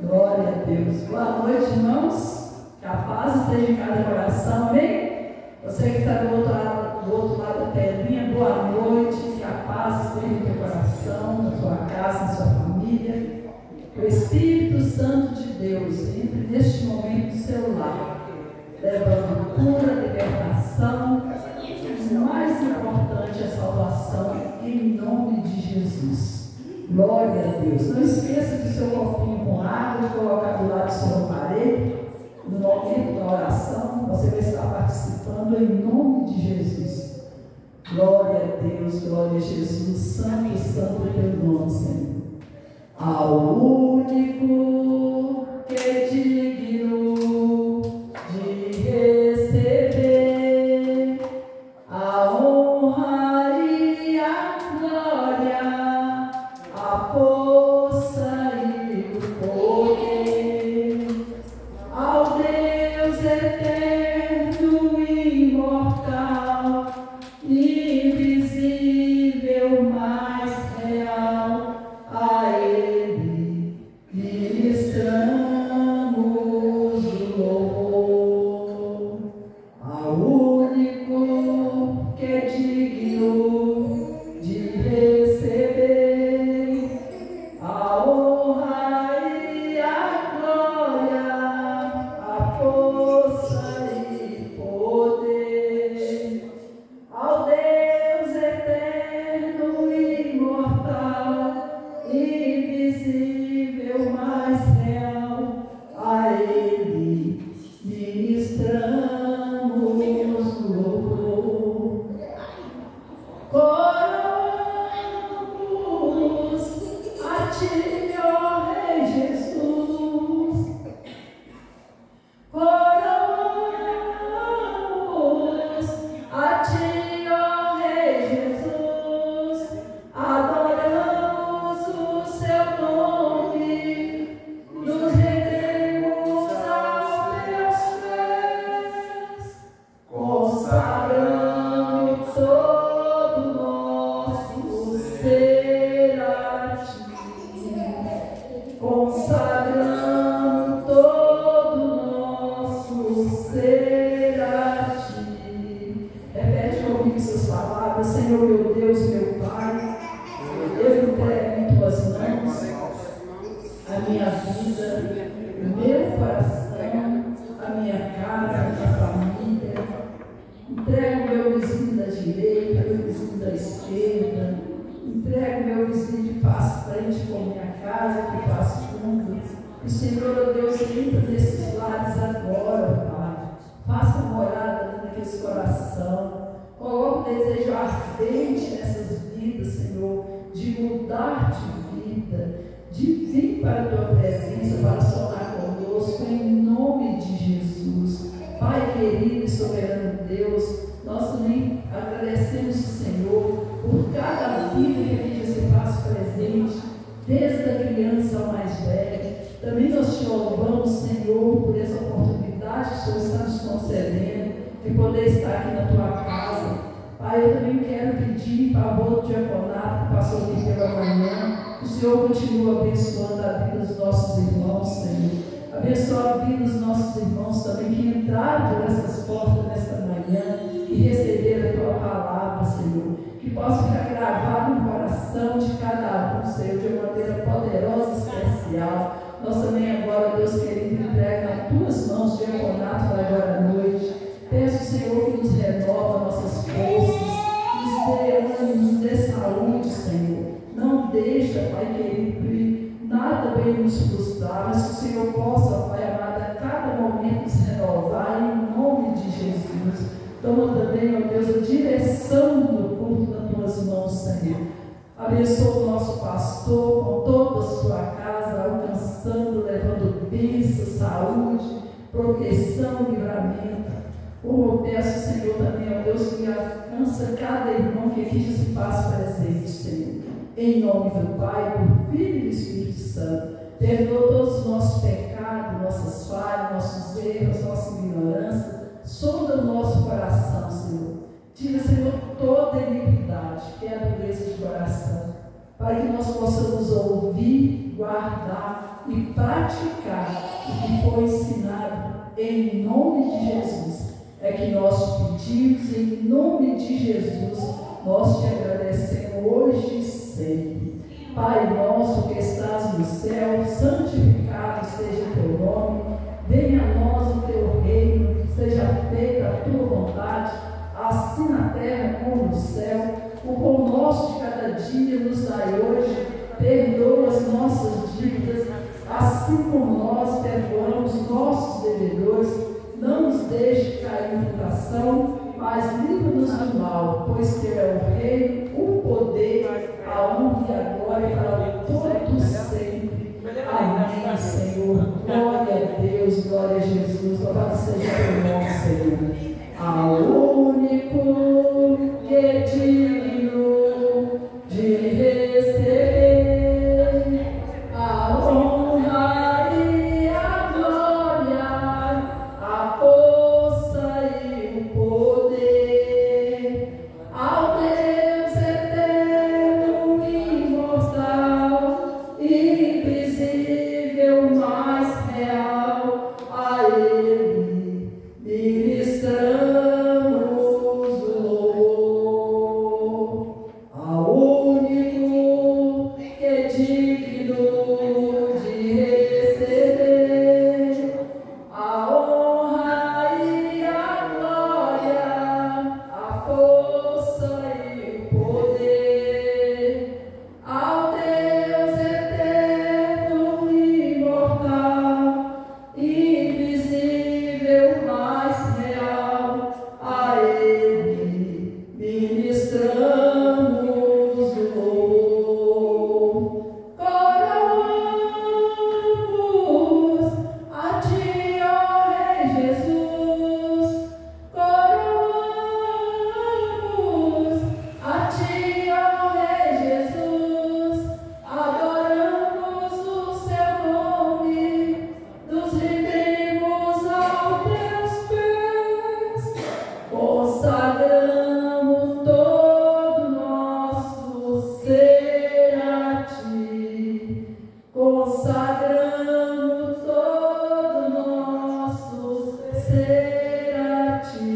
Glória a Deus. Boa noite, irmãos. Que a paz esteja em cada coração, amém? Você que está do outro lado da telinha, boa noite. Que a paz esteja no teu coração, na sua casa, na sua família. Que o Espírito Santo de Deus entre neste momento no seu lar, levando cura, libertação, e o mais importante, a salvação, em nome de Jesus. Glória a Deus. Não esqueça do seu copinho com água, de colocar do lado do seu aparelho, no momento da oração, você vai estar participando em nome de Jesus. Glória a Deus, glória a Jesus, santo, santo é teu nome, Senhor. Ao único que é digno de receber a honra e a glória, a força e o poder, ao Deus eterno e imortal, invisível, mais real, a Ele ministramos o louvor. Ao único que é digno de receber a honra e a glória, a força e poder, ao Deus eterno e imortal, invisível, mais real, a Ele ministramos louvor. Coramos a Ti, ó Rei Jesus. Coramos a Ti, ó Rei Jesus. Adoramos o Seu nome, nos rendemos aos Teus pés, consagrando todo nosso ser a Ti, consagrando todo nosso ser a Ti. Repete comigo essas palavras. Senhor, meu Deus, meu Pai, eu entrego em Tuas mãos a minha vida, o meu coração, a minha casa, a minha família. Entrego meu vizinho da direita, meu vizinho da esquerda. Entrego meu vizinho que faz frente com minha casa, que faz fundo. O Senhor, ó Deus, entra nesses lares agora, Pai. Faça morada naqueles corações. Coloque o desejo ardente nessas vidas, Senhor, de mudar de vida, de vir para a Tua presença, para sonar conosco, em nome de Jesus. Pai querido e soberano Deus, nós também agradecemos o Senhor por cada vida que aqui se faz presente, desde a criança ao mais velho. Também nós te louvamos, Senhor, por essa oportunidade que o Senhor está nos concedendo, de poder estar aqui na Tua casa. Pai, eu também quero pedir em favor do diaconato que passou aqui pela manhã, que o Senhor continue abençoando a vida dos nossos irmãos, Senhor. Abençoa a vida dos nossos irmãos também que entraram por essas portas nesta manhã e receberam a Tua palavra, Senhor. Que possa ficar gravado no coração de cada um, Senhor, de uma maneira poderosa e especial. Nós também agora, Deus querido, entrega nas Tuas mãos o diaconato para agora à noite. Peço, Senhor, que nos renova nossas forças, nos dê ânimo, nos dê saúde, Senhor. Não deixa, Pai querido, que nada venha nos frustrar, mas que o Senhor possa, Pai amado, a cada momento nos renovar, em nome de Jesus. Toma também, ó Deus, a direção do culto nas Tuas mãos, Senhor. Abençoa o nosso pastor com toda a sua casa, alcançando, levando bênção, saúde, proteção, livramento. Como eu peço, Senhor, também, ó Deus, que alcança cada irmão que aqui já se faz presente, Senhor. Em nome do Pai, do Filho e do Espírito Santo. Perdoa todos os nossos pecados, nossas falhas, nossos erros, nossa ignorância. Sonda o nosso coração, Senhor. Tira, Senhor, toda iniquidade, que é a dureza de coração. para que nós possamos ouvir, guardar e praticar o que foi ensinado em nome de Jesus. É que nós pedimos em nome de Jesus, nós te agradecemos hoje e sempre. Pai nosso que estás no céu, santificado seja o teu nome, venha a nós o teu reino, seja feita a tua vontade, assim na terra como no céu. O pão nosso de cada dia nos dai hoje, perdoa as nossas dívidas, assim como nós perdoamos nossos devedores, não nos deixe cair em tentação, mas livra-nos do mal, pois teu é o reino, o poder, a honra e a glória para todos sempre. Amém, Senhor. Glória a Deus, glória a Jesus. Louvado seja o nome, Senhor. Ao único que é digno de receber a honra e a glória, a força e o poder, ao Deus eterno, imortal, invisível, mais real, a Ele ministramos o louvor, ao único que é digno de receber a honra e a glória, a força e o poder, ao Deus eterno, imortal, invisível, mais real, a Ele ministramos o louvor. Coroamos a Ti, ó Rei Jesus. Coroamos a Ti, ó Rei Jesus. Adoramos o Seu nome, nos rendemos aos Teus pés. Consagramos todo nosso ser a Ti. Consagramos todo nosso ser a Ti.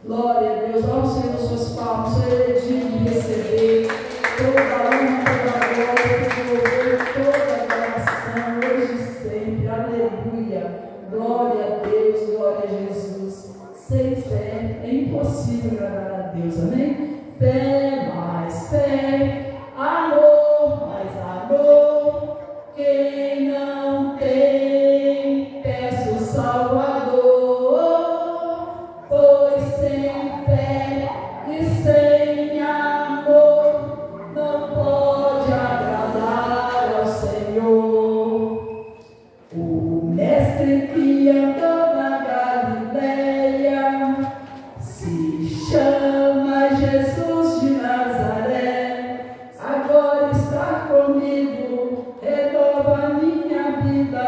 Glória a Deus. Vamos ser as suas palmas. Ele é digno de receber toda a honra, toda a glória, todo o louvor, toda a adoração, hoje e sempre. Aleluia. Glória a Deus, glória a Jesus. Sem fé é impossível agradar a Deus. Amém? Fé mais fé, amor mais amor. Quem não tem, peça o Salvador, pois sem fé e sem amor não pode agradar ao Senhor. O mestre que andou na Galileia se chama Jesus de Nazaré. Agora está comigo, renova minha vida,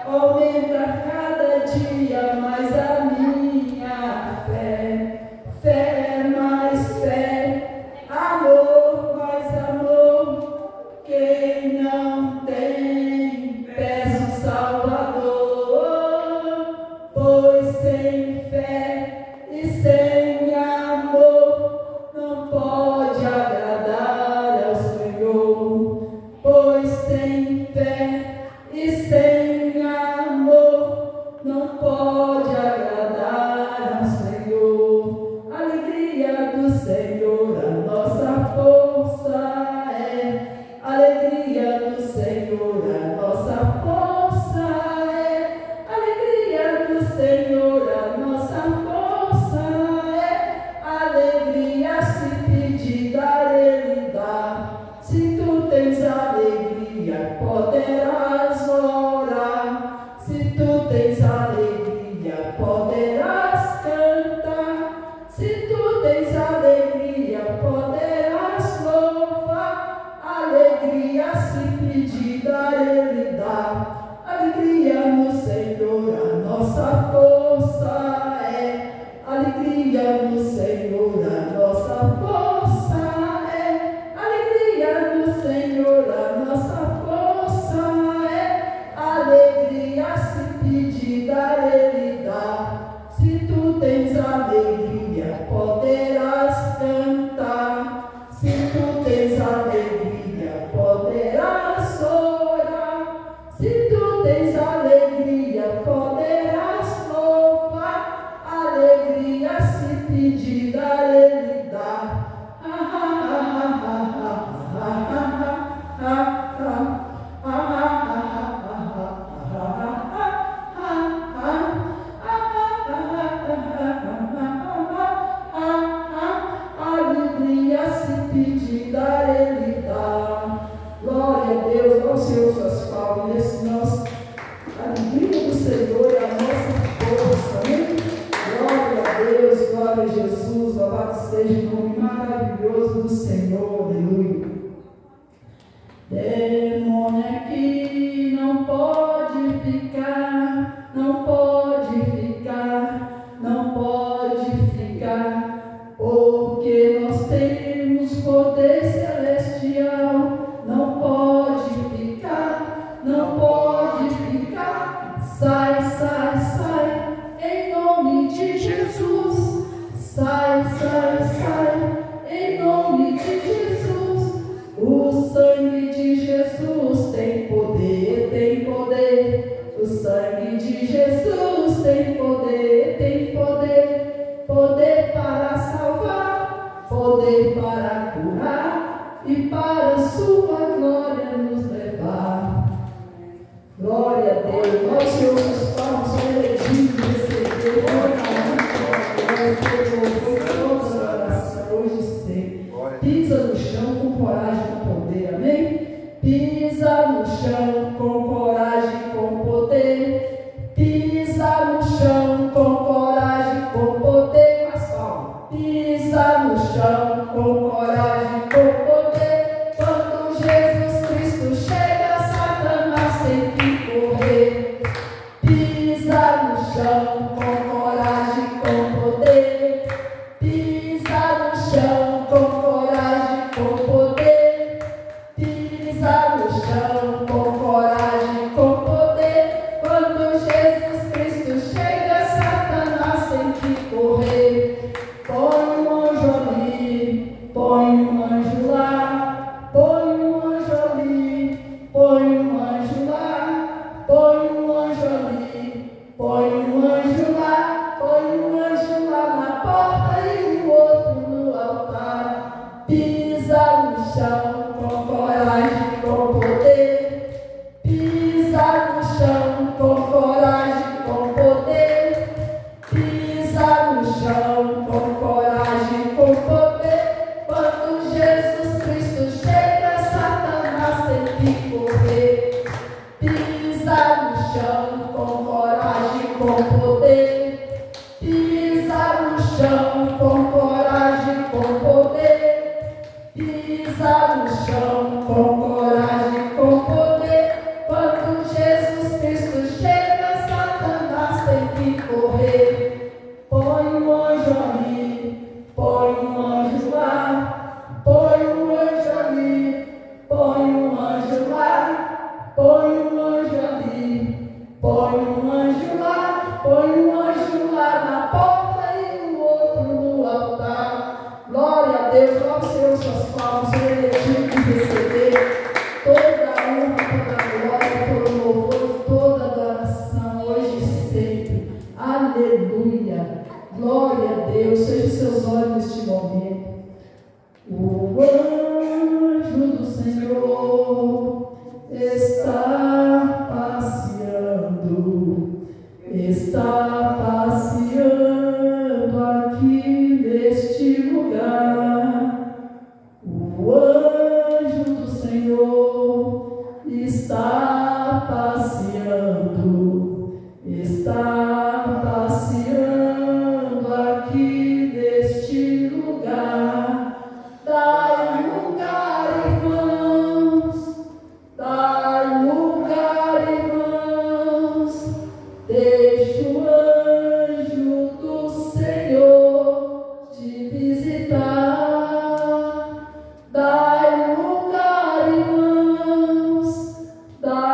aumenta cada dia mais a minha fé. Fé mais fé, amor mais amor. Quem não tem, peça o Salvador, pois sem fé e sem amor não pode agradar ao Senhor. Pois sem fé e sem amor não pode agradar ao Senhor. Alegria do Senhor, a nossa força é. Alegria do Senhor, a nossa força é. Alegria do Senhor, a nossa força é. Alegria se pedir, dar, Ele dá. Se tu tens alegria, poderás orar. Se tu tens alegria, poderás cantar. Se tu tens alegria, poderás louvar. Alegria se pedir, dar, Senhor suas palmas, nós, a alegria do Senhor é a nossa força, amém? Glória a Deus, glória a Jesus, louvado seja o nome maravilhoso do Senhor, aleluia. Demônio aqui não pode ficar, não pode ficar, não pode ficar, porque nós temos poder celestial. Não pode ficar, não pode ficar, sai, sai, sai, em nome de Jesus, sai, sai, sai, em nome de Jesus. O sangue de Jesus tem poder, tem poder. O sangue de Jesus tem poder, tem poder. Poder para salvar, poder para curar e para sua glória nos levar. Glória a Deus. Nós, Senhor, nos palmos, elegimos receber toda a oração hoje e sempre. Pisa no chão com coragem e com poder, amém? Pisa no chão com coragem e com poder. Pisa no chão com coragem e com poder. Mais calma. Pisa no chão com coragem e com poder. Quando Jesus Cristo chega, Satanás tem que correr. Pisa no chão com coragem e com poder. Pisa no chão com coragem e com poder. Pisa no chão com coragem e com poder. Quando Jesus Cristo chega, Satanás tem que correr. Põe um anjo ali, põe um anjo lá, põe um anjo ali, põe um anjo lá, põe um anjo ali, põe um anjo lá, põe um anjo lá na porta e o outro no altar. Pisa no chão com coragem e com poder. Pisa no chão com coragem e com poder. Pisa no chão com coragem e com poder. Quando Jesus Cristo chega, Satanás tem que correr. Pisa no chão com coragem e com poder. Pisa no chão com coragem e com poder. Pisa no chão com coragem e com poder. Quando Jesus Cristo chega, Satanás tem que correr. Põe um anjo ali, põe um anjo lá, põe um anjo ali, põe um anjo lá, põe um anjo ali, põe um anjo lá, põe um anjo lá na porta e o outro no altar. Glória a Deus, ó Senhor, suas palmas, Senhor, legítimo de receber toda a honra, toda a glória, todo o louvor, toda a adoração, hoje e sempre. Aleluia. Glória a Deus. Feche seus olhos neste momento. O anjo do Senhor está passeando aqui neste lugar. O anjo do Senhor está passeando aqui neste lugar. Dai lugar, irmãos, dai lugar, irmãos. Deixa o anjo do Senhor te visitar. Dai lugar, irmãos, dai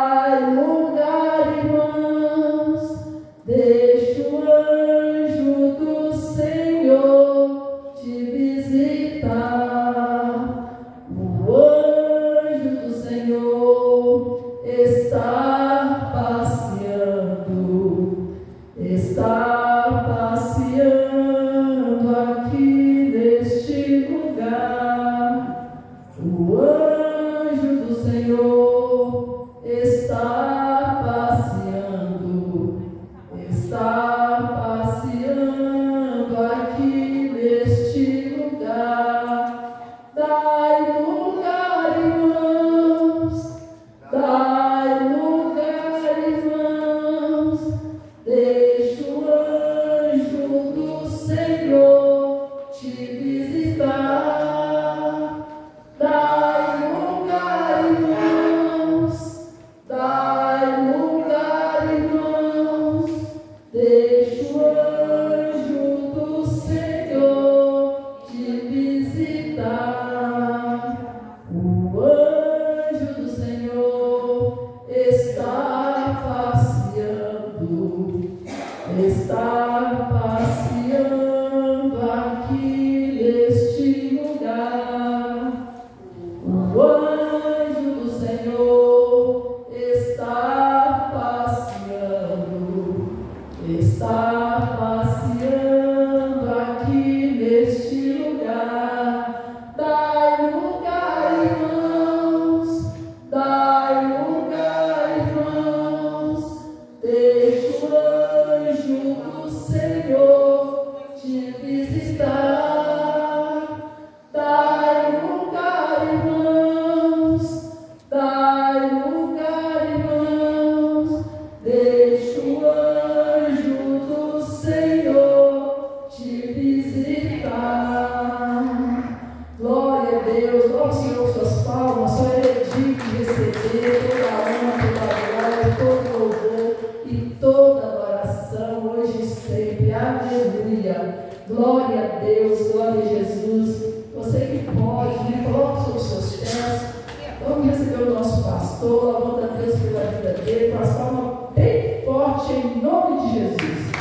louvando a Deus pela vida dele, com as palmas bem forte em nome de Jesus.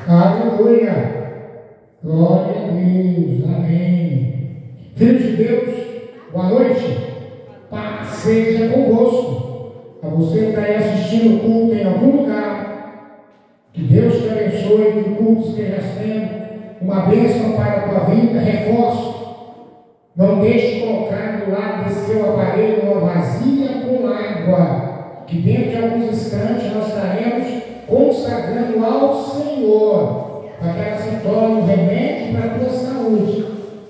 Aleluia! Glória a Deus, amém. Filhos de Deus, boa noite. Paz seja convosco. A você que está aí assistindo o culto em algum lugar, que Deus te abençoe, que o culto esteja sendo uma bênção para a tua vida. Reforço. Não deixe colocar do lado desse seu aparelho uma vasilha com água, que dentro de alguns instantes nós estaremos consagrando ao Senhor, para que ela se torne um remédio para a tua saúde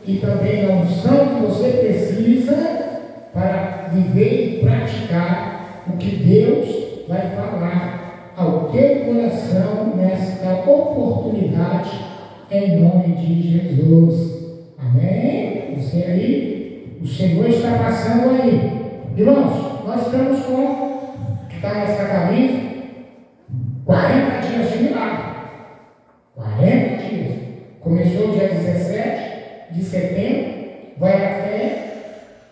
e também a unção que você precisa para viver e praticar o que Deus vai falar ao teu coração nesta oportunidade, em nome de Jesus. Amém? Você aí, o Senhor está passando aí. Irmãos, nós estamos com, que está nessa camisa, 40 dias de milagre. 40 dias. Começou dia 17 de setembro, vai até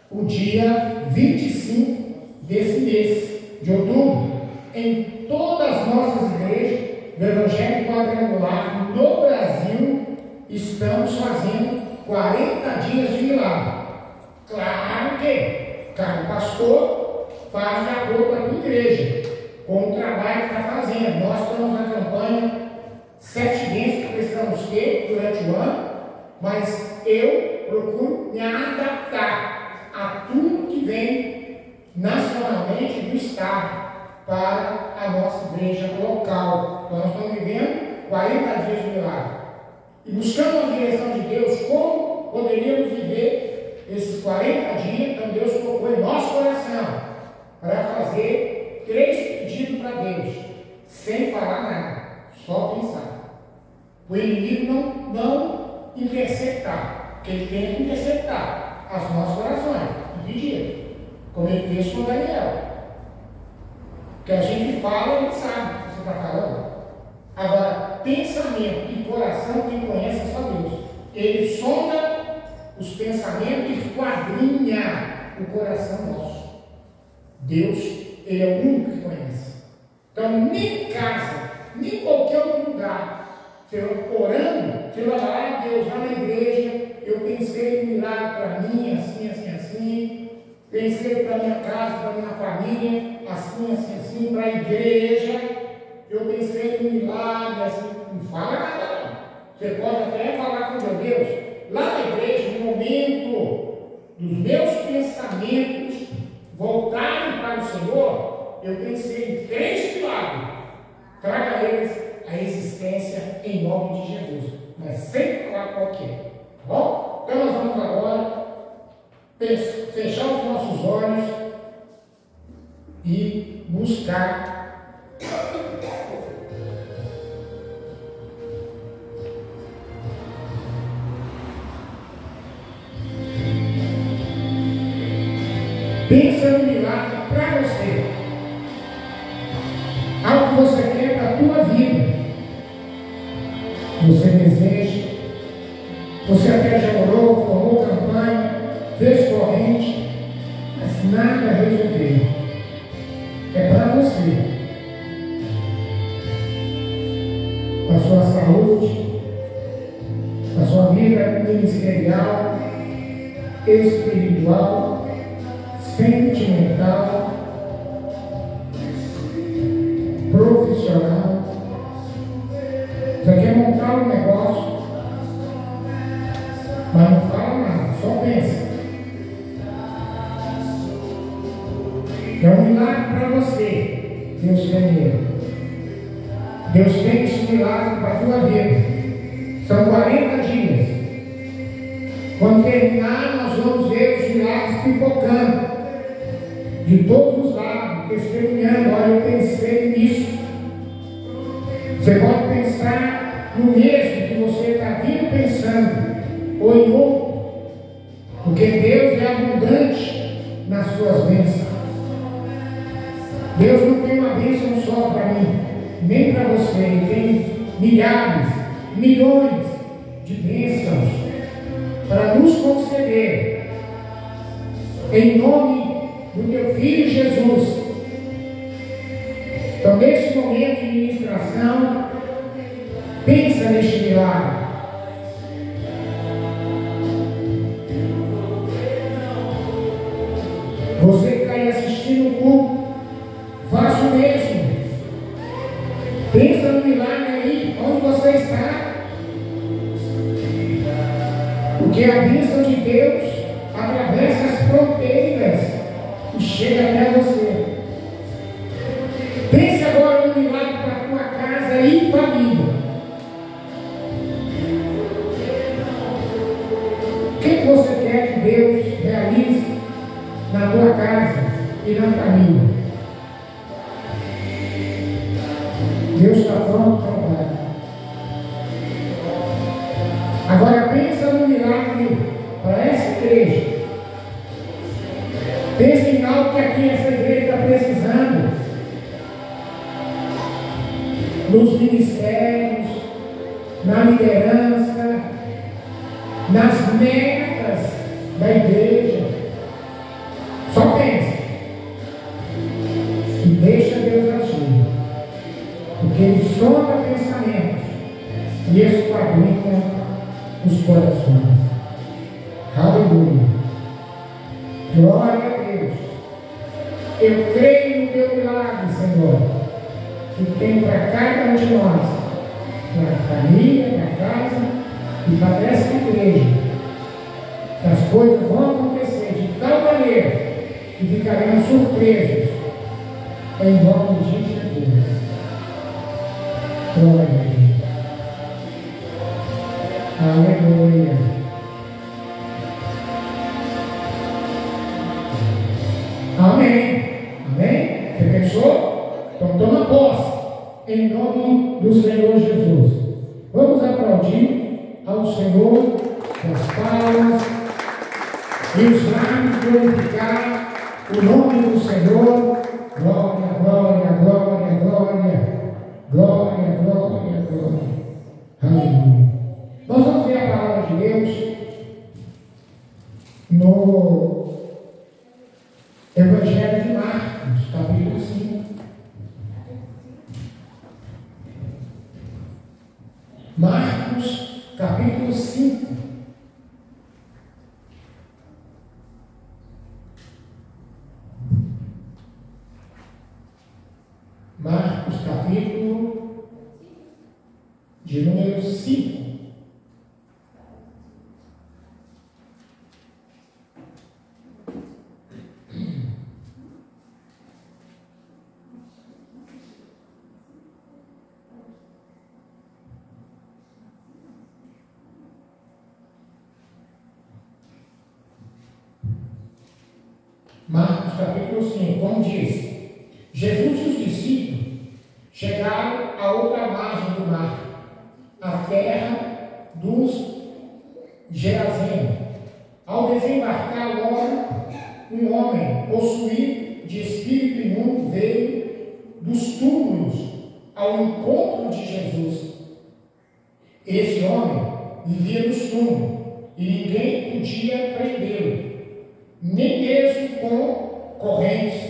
o dia 25 desse mês de outubro. Em todas as nossas igrejas do Evangelho Quadrangular no Brasil, estamos fazendo 40 dias de milagre. Claro que cada pastor faz de acordo com a tua igreja, com o trabalho que está fazendo. Nós estamos na campanha 7 bênçãos que precisamos ter durante o ano, mas eu procuro me adaptar a tudo que vem nacionalmente do Estado para a nossa igreja local. Então, nós estamos vivendo 40 dias de milagre e buscando a direção de Deus, como poderíamos viver esses 40 dias. Então Deus colocou em nosso coração para fazer 3 pedidos para Deus, sem falar nada, só pensar. O inimigo não interceptar, porque ele tem que interceptar as nossas orações e pedidos, como ele fez com Daniel. Que a gente fala, ele sabe o que você está falando. Agora, pensamento e coração, quem conhece é só Deus. Ele sonda os pensamentos e esquadrinha o coração nosso. Deus, ele é o único que conhece. Então, nem em casa, nem em qualquer outro lugar, você orando, você vai falar, Deus, lá na igreja, eu pensei em milagre para mim, assim, assim, assim. Pensei para minha casa, para minha família, assim, assim, assim, para a igreja. Eu pensei em milagre, assim, não fala nada não. Você pode até falar com meu Deus. Lá na igreja, no momento dos meus pensamentos voltarem para o Senhor, eu pensei em 3 milagres. Traga eles à existência em nome de Jesus. Mas sem falar qualquer. Tá bom? Então nós vamos agora fechar os nossos olhos e buscar pensa no milagre para você, algo que você quer para a tua vida, você deseja, você até já orou, formou campanha, fez corrente, mas nada resolveu. É para você, a sua saúde, a sua vida ministerial, espiritual, sentimental, profissional. Você quer montar um negócio, mas não fala nada, só pensa. É um milagre para você. Deus tem ele. Deus tem esse milagre para a tua vida. São 40 dias. Quando terminar, nós vamos ver os milagres pipocando de todos os lados, testemunhando. Olha, eu pensei nisso. Você pode pensar no mesmo que você está vindo pensando, ou em outro, porque Deus é abundante nas suas bênçãos. Deus não tem uma bênção só para mim, nem para você. Ele tem milhares, milhões de bênçãos para para nos conceder, em nome do teu Filho Jesus. Então, neste momento de ministração, pensa neste milagre. Você que está aí assistindo o culto, faça o mesmo. Pensa no milagre aí, onde você está. Porque a bênção de Deus atravessa as fronteiras e chega até você. Pense agora no milagre para a tua casa e família. O que você quer que Deus realize na tua casa e na família? Deus está pronto para dar. Agora pensa no milagre para essa igreja. Pensa em algo que aqui essa igreja está precisando. Nos ministérios, na liderança, nas metas da igreja. Só pensa e deixa Deus agir, porque Ele sonda pensamentos e esquadrinha os corações. Aleluia. Glória a Deus. Eu creio no teu milagre, Senhor, que tem para cada um de nós, para a família, para a casa e para essa igreja, que as coisas vão acontecer de tal maneira que ficaremos surpresos, em nome de Jesus. Glória a Deus. Aleluia. Amém. Amém? Você pensou? Então toma posse, em nome do Senhor Jesus. Vamos aplaudir ao Senhor com as palmas e os lábios glorificar o nome do Senhor. Glória, glória, glória, glória. Glória, glória, glória. Aleluia. Nós vamos ver a palavra de Deus no Evangelho de Marcos, capítulo 5. Marcos, capítulo 5. Marcos, capítulo de número 5. Marcos capítulo 5, como diz: Jesus e os discípulos chegaram à outra margem do mar, a terra dos Gerazenos. Ao desembarcar logo, um homem possuído de espírito imundo veio dos túmulos ao encontro de Jesus. Esse homem vivia nos túmulos e ninguém podia prendê-lo, nem mesmo com correntes,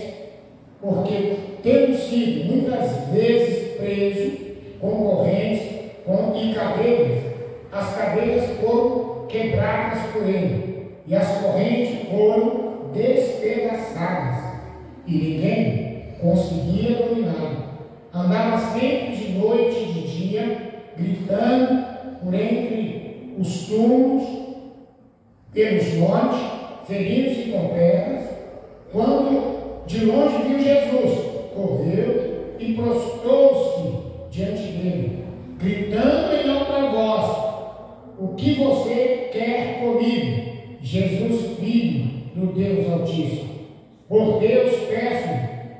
porque tendo sido muitas vezes preso com correntes e cadeias, as cadeias foram quebradas por ele e as correntes foram despedaçadas e ninguém conseguia dominá-lo. Andava sempre de noite e de dia, gritando por entre os túmulos, pelos montes, ferindo-se com pedras. Quando de longe viu Jesus, correu e prostrou-se diante dele, gritando em alta voz: o que você quer comigo, Jesus, Filho do Deus Altíssimo? Por Deus peço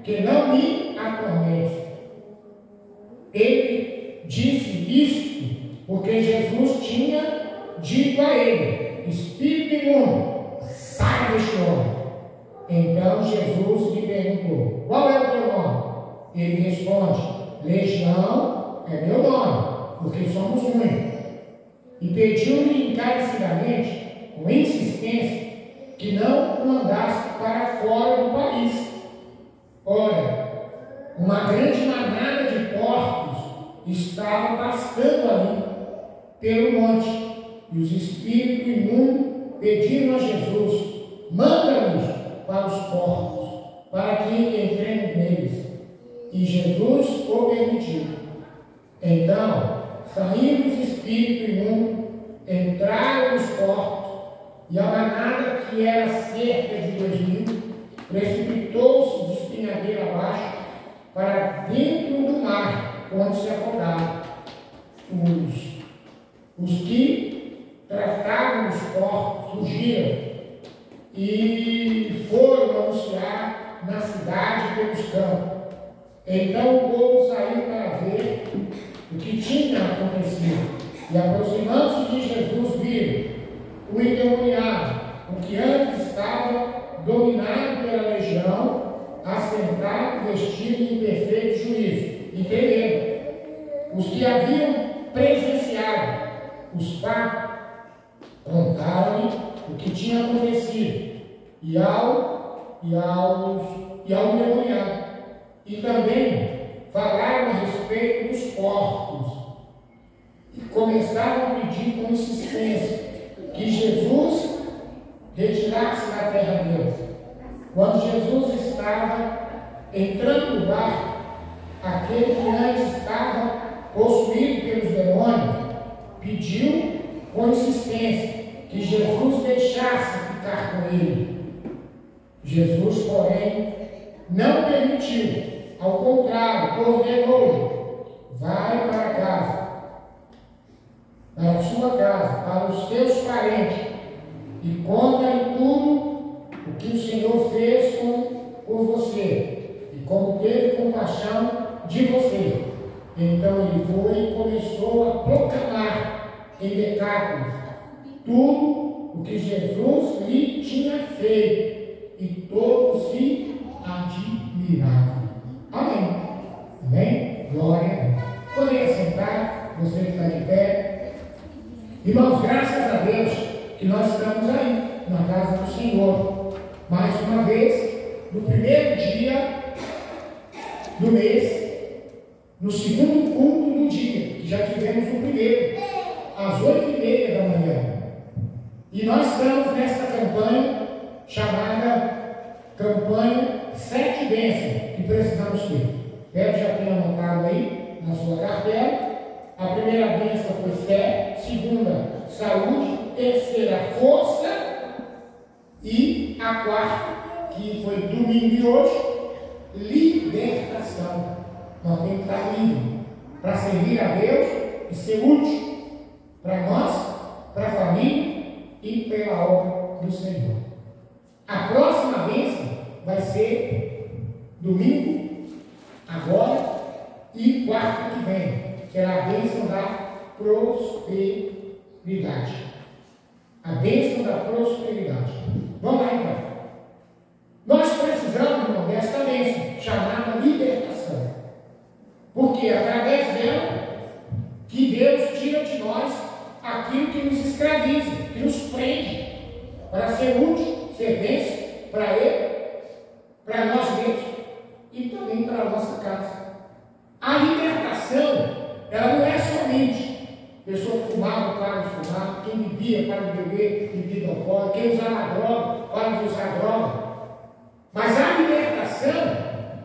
que não me atormente. Ele disse isto porque Jesus tinha dito a ele: espírito imundo, sai deste homem. Então Jesus lhe perguntou: qual é o teu nome? Ele responde: Legião é meu nome, porque somos muitos. E pediu-lhe encarecidamente com insistência, que não o mandasse para fora do país. Ora, uma grande manada de porcos estava pastando ali pelo monte, e os espíritos imundos pediram a Jesus: manda-nos para os porcos, para que entremos neles. E Jesus o permitiu. Então, saindo os espíritos imundos, entraram nos porcos, e a manada, que era cerca de 2000, precipitou-se de espinhadeira abaixo para dentro do mar, onde se afogaram. Os que tratavam os porcos fugiram e foram anunciar na cidade pelos campos. Então o povo saiu para ver o que tinha acontecido. E aproximando-se de Jesus, viram o endemoniado, o que antes estava dominado pela legião, assentado, vestido em perfeito juízo. E temeram. Os que haviam presenciado os fatos contaram-lhe o que tinha acontecido e ao endemoniado. E também falaram a respeito dos porcos e começaram a pedir com insistência que Jesus retirasse da terra deles. Quando Jesus estava entrando no barco, aquele que antes estava possuído pelos demônios pediu com insistência que Jesus deixasse ficar com ele. Jesus, porém, não permitiu. Ao contrário, ordenou: vai para casa, para a sua casa, para os seus parentes, e conta-lhe tudo o que o Senhor fez por você, e como teve compaixão de você. Então ele foi e começou a proclamar em Decápolis tudo o que Jesus lhe tinha feito, e todos se admiravam. Amém. Amém? Glória a Deus. Podem sentar, você que está de pé. Irmãos, graças a Deus que nós estamos aí, na casa do Senhor. Mais uma vez, no primeiro dia do mês, no segundo culto do dia, que já tivemos o primeiro, às 8h30 da manhã. E nós estamos nesta campanha chamada Campanha 7 Bênçãos, que precisamos ter. Deve já ter anotado aí na sua cartela. A primeira bênção foi fé, segunda, saúde, terceira, força, e a quarta, que foi domingo de hoje, libertação. Nós temos que estar livres para servir a Deus e ser útil para nós, para a família e pela obra do Senhor. A próxima bênção vai ser domingo, agora, e quarta que vem, que é a bênção da prosperidade. A bênção da prosperidade. Vamos lá então. Nós precisamos, irmão, desta bênção, chamada libertação. Porque é através dela que Deus tira de nós aquilo que nos escraviza, que nos prende, para ser útil, ser bênção para Ele, para nós mesmos e também para a nossa casa. A libertação, ela não é somente pessoa que fumava, para de fumar, quem bebia, para de beber, bebida alcoólica, quem usava droga, para de usar droga. Mas a libertação,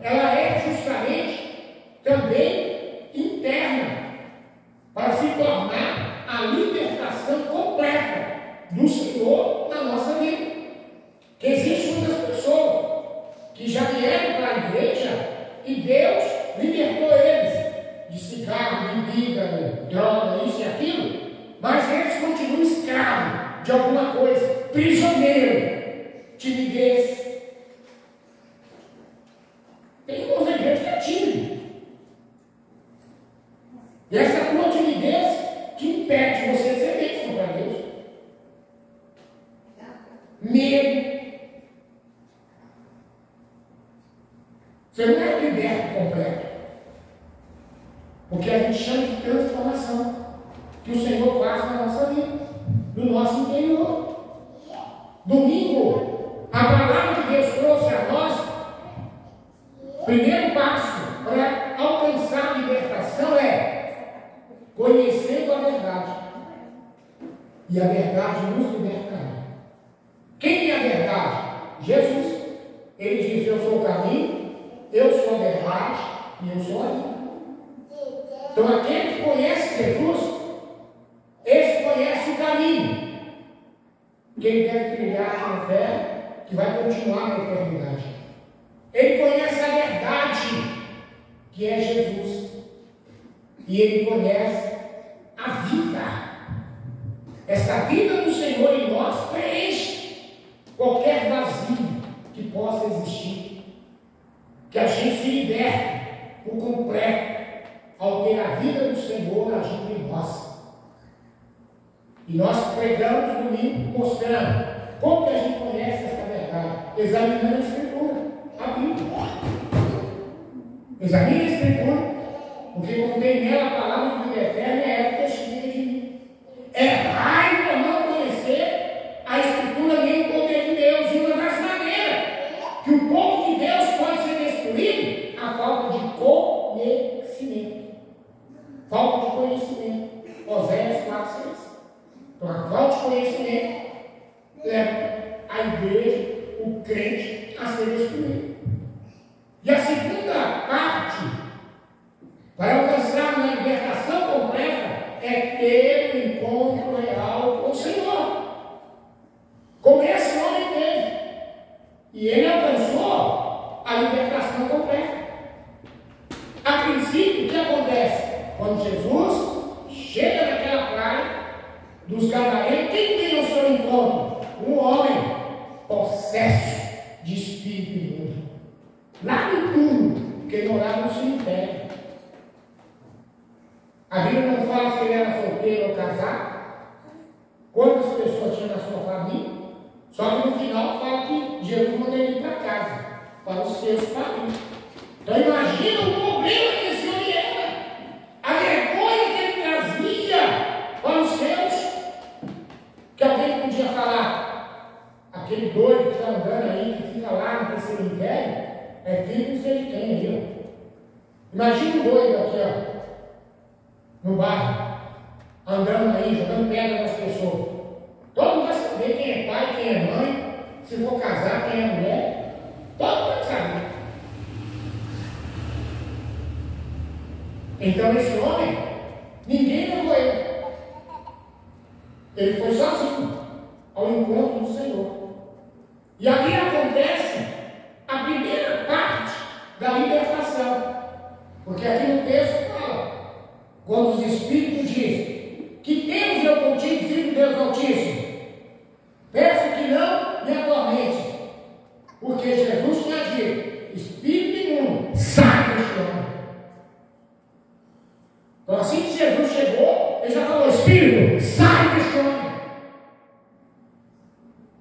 ela é justamente também interna, para se tornar a libertação completa do Senhor na nossa vida. Que existem muitas pessoas que já vieram para a igreja e Deus libertou eles de cigarro, bebida, droga, isso e aquilo, mas eles continuam escravos de alguma coisa, prisioneiro, timidez. Tem irmãos da igreja que é tímido. E essa tua timidez que impede você de ser bênção para Deus. Medo. Você não é liberto completo. Porque a gente chama de transformação que o Senhor faz na nossa vida, no nosso interior. Domingo, a palavra de Deus trouxe a nós, primeiro passo para alcançar a libertação é conhecendo a verdade. E a verdade nos libertará. Quem é a verdade? Jesus. Ele diz: eu sou o caminho, eu sou a verdade e eu sou a vida. Então aquele que conhece Jesus, esse conhece o caminho. Quem deve trilhar na fé, que vai continuar na eternidade. Ele conhece a verdade, que é Jesus. E ele conhece a vida. Essa vida do Senhor em nós preenche qualquer vazio que possa existir. Que a gente se liberte por completo ao ter a vida do Senhor agindo em nós. E nós pregamos domingo mostrando como que a gente conhece essa verdade, examinando a Escritura, a Bíblia. Examine a Escritura, porque contém nela a palavra de vida eterna e é testemunha de mim. É raio por não conhecer a Escritura nem o poder de Deus. E uma das maneiras que o povo de Deus pode ser destruído, a falta de conhecimento. Falta de conhecimento. Oséias 4:6. Então, a falta de conhecimento leva a igreja, o crente, a ser destruído. E a segunda parte, para alcançar uma libertação completa, é ter um encontro real com o Senhor. Como esse homem teve. E ele alcançou a libertação completa. A princípio, o que acontece? Quando Jesus chega naquela praia dos Gadarenos, quem tem ao seu encontro? Um homem possesso de espírito imundo. Lá no túmulo, porque ele morava no cemitério. A Bíblia não fala se ele era solteiro ou casado, quantas pessoas tinha na sua família, só que no final fala que Jesus mandou ele ir para casa, para os seus parentes. Então imagina o problema que esse homem era, a vergonha que ele trazia para os seus, que alguém podia falar, aquele doido que está andando aí, que fica lá no cemitério, é filho que você tem aí, ó. Imagina um doido aqui, ó, no bairro, andando aí, jogando pedra nas pessoas. Todo mundo vai saber quem é pai, quem é mãe, se for casar, quem é mulher. Todo mundo vai saber. Então esse homem, ninguém levou ele. Ele foi sozinho ao encontro do Senhor. E ali acontece a primeira parte da libertação. Porque aqui no texto fala, quando os Espíritos dizem que temos eu contigo, Filho de Deus Altíssimo, peço que não me atormente, porque Jesus tinha dito, Espírito imundo, sai deste homem. Então assim que Jesus chegou, ele já falou, Espírito, sai deste homem.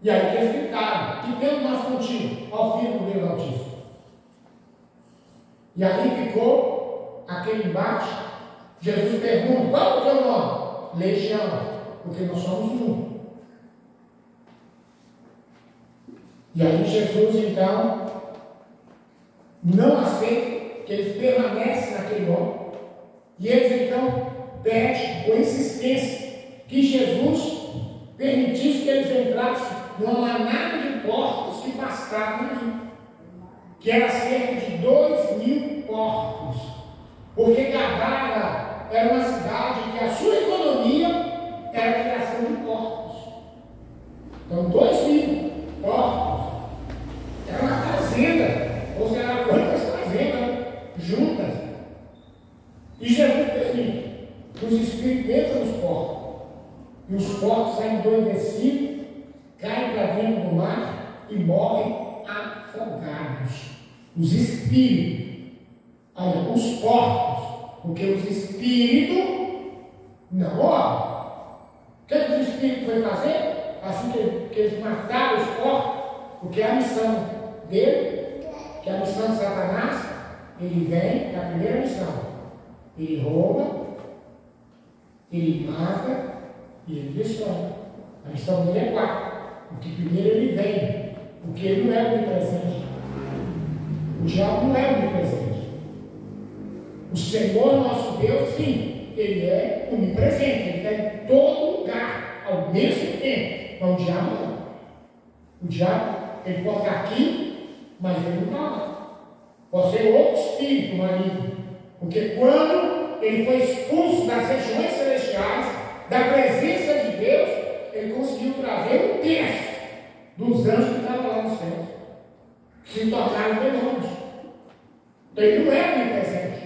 E aí eles gritaram, que temos nós contigo, ao Filho de Deus Altíssimo. E ali ficou aquele embate. Jesus pergunta, qual é o teu nome? Legião, porque nós somos um. E aí Jesus então não aceita que eles permanecem naquele homem. E eles então pedem com insistência que Jesus permitisse que eles entrassem numa manada de porcos que pastavam ali, que era cerca de 2.000 porcos, porque Gadara era uma cidade que a sua economia era a criação de porcos. Então 2.000 porcos era uma fazenda, ou seja, quantas fazendas juntas. E Jesus permite que os espíritos entram nos porcos, e os porcos saem endoidecidos, caem para dentro do mar e morrem afogados. Os espíritos, olha, os porcos, porque os espíritos não morrem. O que os espíritos foram fazer? Assim que eles mataram os porcos, porque a missão dele, que é a missão de Satanás, ele vem, é a primeira missão. Ele rouba, ele mata e ele destrói. A missão dele é 4. Porque primeiro ele vem, porque ele não é onipresente. O diabo não é onipresente. O Senhor nosso Deus, sim, ele é onipresente, ele está em todo lugar, ao mesmo tempo. Mas o diabo não. O diabo, ele pode estar aqui, mas ele não está lá. Pode ser outro espírito maligno. Porque quando ele foi expulso das regiões celestiais, da presença de Deus, ele conseguiu trazer 1/3 dos anjos que estavam lá no céu, que se tornaram demônios. Então ele não é onipresente.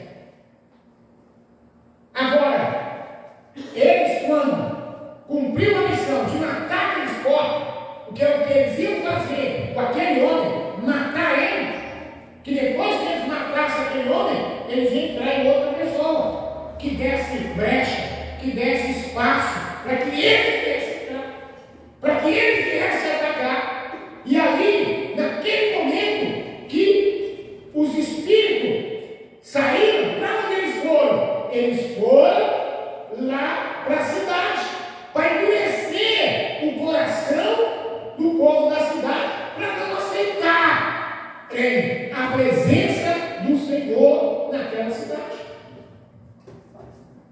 Agora, eles, quando cumpriram a missão de matar aqueles corpos, porque é o que eles iam fazer com aquele homem, matar ele, que depois que eles matassem aquele homem, eles iam entrar em outra pessoa, que desse brecha, que desse espaço, para que ele viesse entrar, para que ele viesse atacar. E ali, naquele momento que os espíritos saíram, para onde eles foram? Eles foram lá para a cidade, para endurecer o coração do povo da cidade, para não aceitar a presença do Senhor naquela cidade.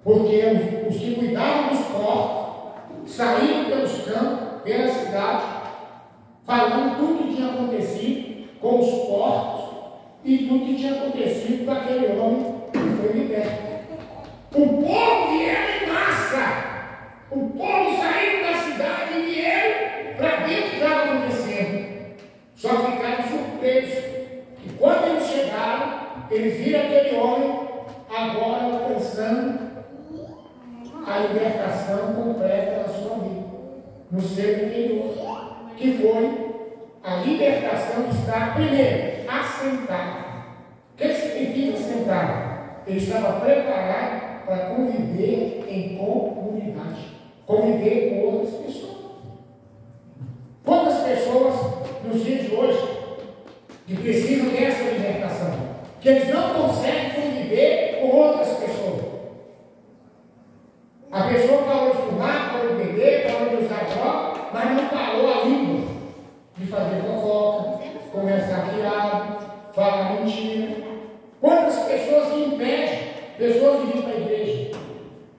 Porque os que cuidavam dos corpos saíram pelos campos, pela cidade, falando tudo que tinha acontecido com os corpos e tudo que tinha acontecido com aquele homem que foi liberto. O povo vieram em massa, o povo saiu da cidade e vieram para ver o que estava acontecendo. Só ficaram surpresos que quando eles chegaram, eles viram aquele homem agora alcançando a libertação completa da sua vida, no seu interior, que foi a libertação de estar, primeiro, assentado. O que significa assentado? Ele estava preparado para conviver em comunidade, conviver com outras pessoas. Quantas pessoas nos dias de hoje que precisam dessa libertação, que eles não conseguem conviver com outras pessoas? A pessoa parou de fumar, parou de beber, parou de usar droga, mas não parou a língua de fazer fofoca, conversar fiado, falar mentira. Quantas pessoas que impedem pessoas de vir para a igreja,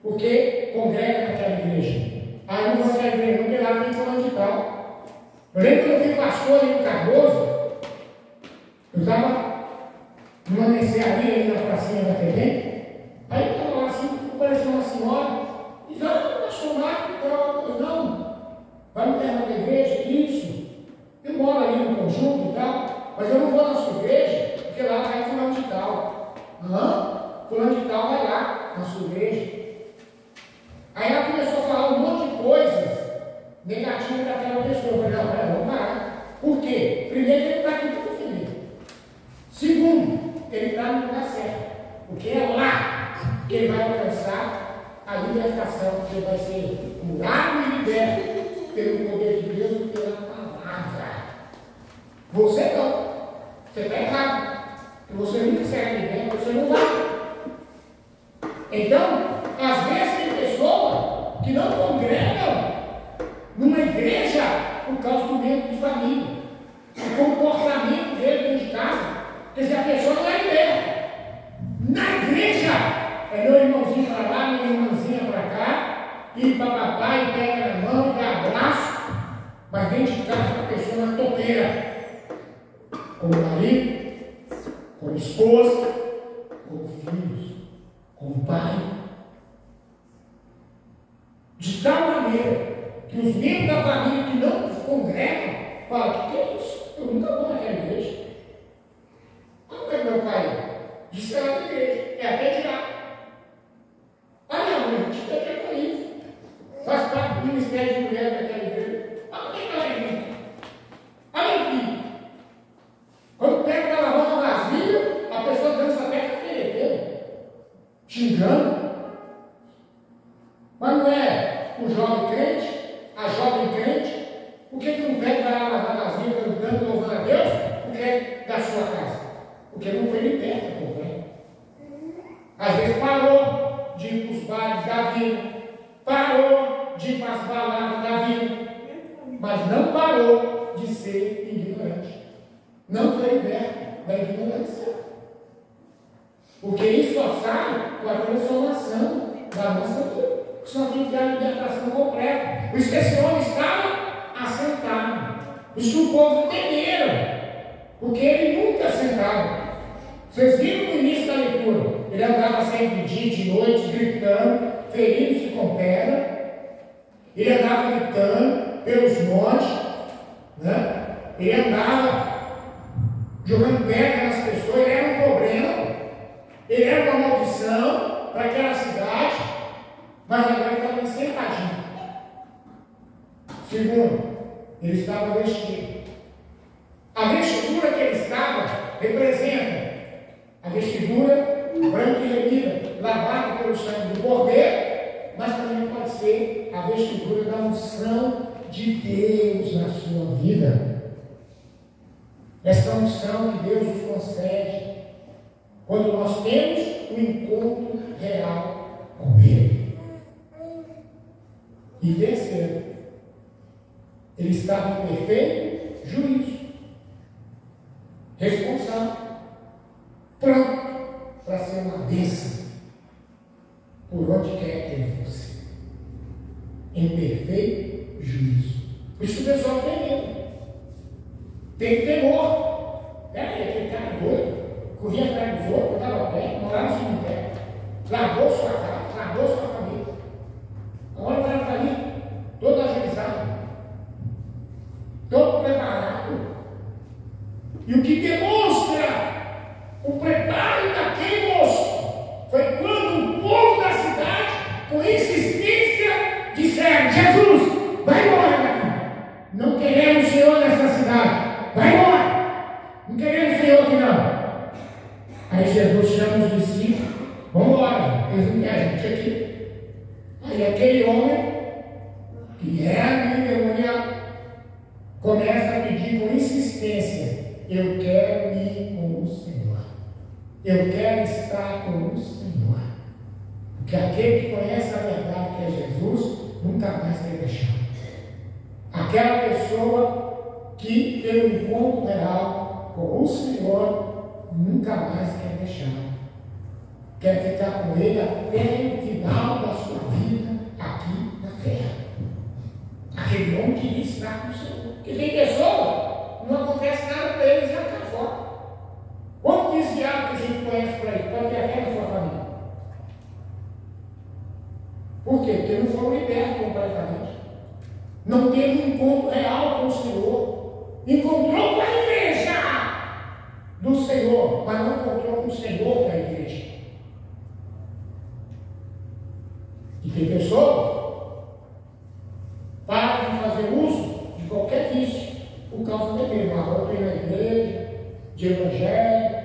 porque congregam naquela igreja? Aí não vão naquela igreja, porque lá tem fulano de tal. Eu lembro quando eu fui pastor ali no Cardoso, eu estava numa mercearia ali na pracinha da TV, aí eu estava lá assim, apareceu uma senhora, e disse: "Ah, pastor Marco, eu não, vai me levar para a igreja?" Isso, eu moro ali no conjunto e tal, mas eu não vou na sua igreja, porque lá vai fulano de tal. Fulano de tal vai lá na sua igreja. Aí ela começou a falar um monte de coisas negativas daquela pessoa. Eu falei: "Não, vamos parar." Por quê? Primeiro, ele está aqui para defender. Segundo, ele está no lugar certo, porque é lá que ele vai alcançar a libertação, que vai ser curado e liberto pelo poder de Deus e pela palavra. Você não. Você está errado. Você nunca será liberto, você não vai. Então, às vezes tem pessoas que não congregam numa igreja por causa do medo de família, o comportamento dele dentro de casa. Quer dizer, a pessoa não é liberta. Na igreja, é meu irmãozinho para lá, minha irmãzinha para cá, e papapá, e pega na mão, e dá abraço, mas dentro de casa a pessoa é uma topeira, como marido, como esposa, como filhos, como pai. De tal maneira que os membros da família que não congregam falam: "Que é isso? Eu nunca vou naquela igreja." Como é meu pai? Diz que é na igreja, é até de lá. "Ah, não, a gente tem que ir para isso. Faz parte do ministério de mulher daquela igreja." "Ah, quem está na igreja?" "Olha aqui. Quando pega a lavanda vazia, a pessoa dança até com aquele xingando." Mas não é o jovem crente, a jovem crente, por que não pega para lavar vazia, cantando, louvando a Deus? Porque é da sua casa. Porque não foi liberta, porém. ignorante. Não foi liberto da ignorância. Porque isso só sai com a transformação da nossa vida. Só tem que ter a libertação completa. Por isso que esse homem estava assentado. Por isso que o povo temeram. Porque ele nunca sentava. Vocês viram no início da leitura? Ele andava sempre de dia e de noite, gritando, ferindo-se com pedra. Ele andava gritando pelos montes, né? Ele andava jogando pedra nas pessoas. Ele era um problema. Ele era uma maldição para aquela cidade. Mas agora ele estava sentadinho. Segundo, ele estava vestido. A vestidura que ele estava representa a vestidura branca e remida, lavada pelo sangue do cordeiro, mas também pode ser a vestidura da unção de Deus na sua vida. Essa unção que Deus nos concede quando nós temos um encontro real com Ele. E terceiro, ele estava em perfeito juízo, responsável, pronto para ser uma bênção por onde quer que ele fosse, em perfeito juízo. Por isso que o pessoal tem medo, tem temor. Aquele cara doido, corria atrás dos outros, estava perto, morava no cemitério, largou sua casa, largou sua família. Agora vai para ali, todo ajuizado, todo preparado. E o que demonstra o preparo daquele moço foi quando o povo da cidade, com insistência, disseram: Jesus, vai embora daqui. Não queremos o Senhor nessa cidade. Vai embora. Não queremos o Senhor aqui não. Aí Jesus chama os discípulos: vamos embora. Eles não querem a gente aqui. Aí aquele homem, que era endemoniado, começa a pedir com insistência: eu quero ir com o Senhor. Eu quero estar com o Senhor. Porque aquele que conhece a verdade, que é Jesus, nunca mais quer deixar. Aquela pessoa que tem um encontro real com o Senhor, nunca mais quer deixar. Quer ficar com Ele até o final da sua vida aqui na terra. Aquele homem queria estar com o Senhor. Porque tem pessoa, não acontece nada para eles, já está fora. Quanto desviado que a gente conhece para ele? Pode ter até na sua família. Por quê? Porque não foram libertos completamente. Não teve um encontro real com o Senhor. Encontrou com a igreja do Senhor, mas não encontrou com o Senhor da igreja. E tem pessoas param de fazer uso de qualquer vício por causa do medo. Agora eu estou na igreja, de evangelho,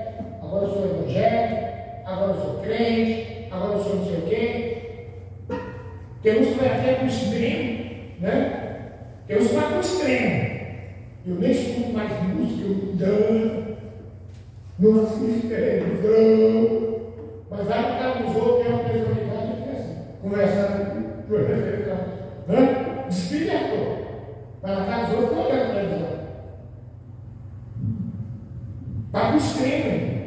agora eu sou evangélico, agora eu sou crente, agora eu sou não sei o quê. Tem uns que vai até para o extremo, né? Tem uns que vai para o extremo. Eu nem escuto mais música, não assisto televisão, mas vai para casa dos outros, tem uma pessoa ligada e fica assim, conversando, né? Desfilhador. Vai na casa dos outros, não olhando televisão. Vai para o extremo.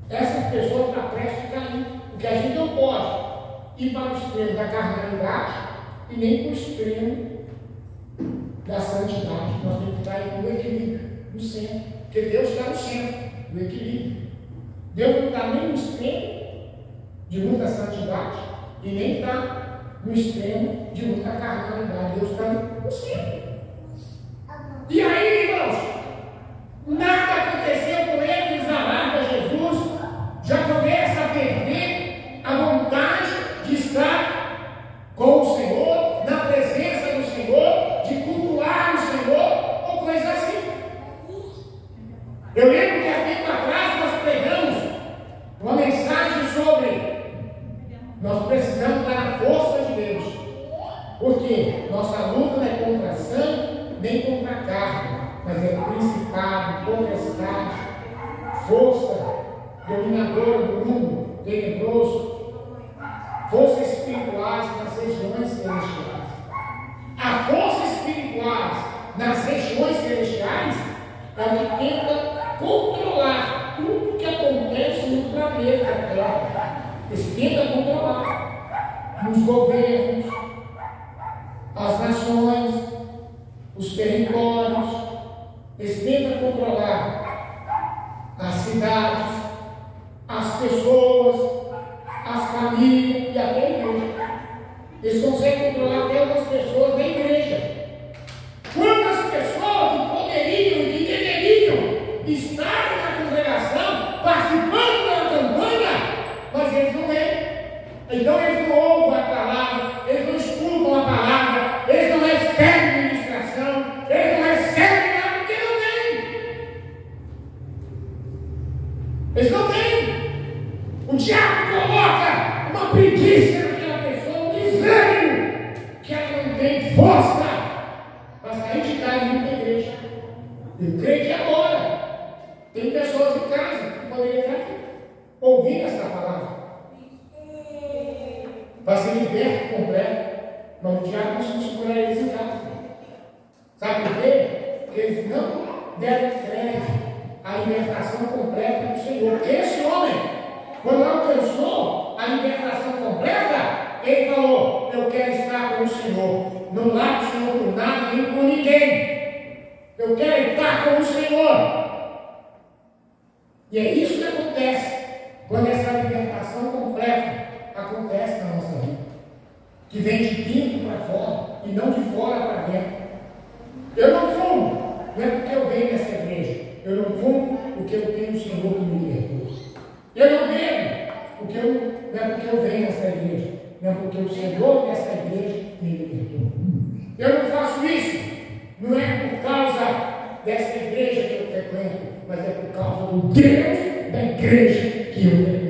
Essas pessoas estão prestes a cair. Porque a gente não pode ir para o extremo da carnalidade e nem para o extremo da santidade. Nós temos que estar no equilíbrio, no centro. Porque Deus está no centro, no equilíbrio. Deus não está nem no extremo de muita santidade e nem está no extremo de muita carnalidade. Deus está no centro. E aí, irmãos, nada aconteceu com ele, eles alaram a Jesus, já começa a perder a vontade de estar com o Senhor, na presença do Senhor, de cultuar o Senhor, ou coisa assim. Eu lembro que há tempo atrás nós pregamos uma mensagem sobre nós precisamos dar a força de Deus, porque nossa luta não é contra sangue, nem contra a carne, mas é principado, potestade, força dominadora do mundo tenebroso, forças espirituais nas regiões celestiais. A força espirituais nas regiões celestiais é o que tenta controlar tudo que acontece no planeta Terra. Eles tentam controlar nos governos, as nações, os territórios. Eles tentam controlar as cidades, as pessoas, as famílias e até a igreja. Eles conseguem controlar até algumas pessoas da igreja. Quantas pessoas que poderiam e que deveriam estar na congregação participando da campanha, mas eles não vêm. Então eles não ouvem a palavra, eles não escutam a palavra, eles não recebem ministração, eles não recebem nada porque não vêm. Eles não vêm. O diabo coloca uma preguiça naquela pessoa, um desânimo, que ela não tem força para sair de casa e ir para a igreja. Eu creio que agora tem pessoas em casa que poderiam estar aqui ouvindo essa palavra para ser liberto completo, mas o diabo não segurar eles em casa. Sabe por quê? Porque eles não deram crédito à libertação completa do Senhor. Porque esse homem, quando alcançou a libertação completa, ele falou: eu quero estar com o Senhor, não largo o Senhor por nada nem por ninguém, eu quero estar com o Senhor. E é isso que acontece quando essa libertação completa acontece na nossa vida, que vem de dentro para fora e não de fora para dentro. Eu não fumo, não é porque eu venho dessa igreja, eu não fumo porque eu tenho o Senhor que me libertou. Eu não bebo porque não é porque eu venho dessa igreja, não é porque o Senhor dessa igreja me libertou. Eu não faço isso, não é por causa dessa igreja que eu frequento, mas é por causa do Deus da igreja que eu frequento.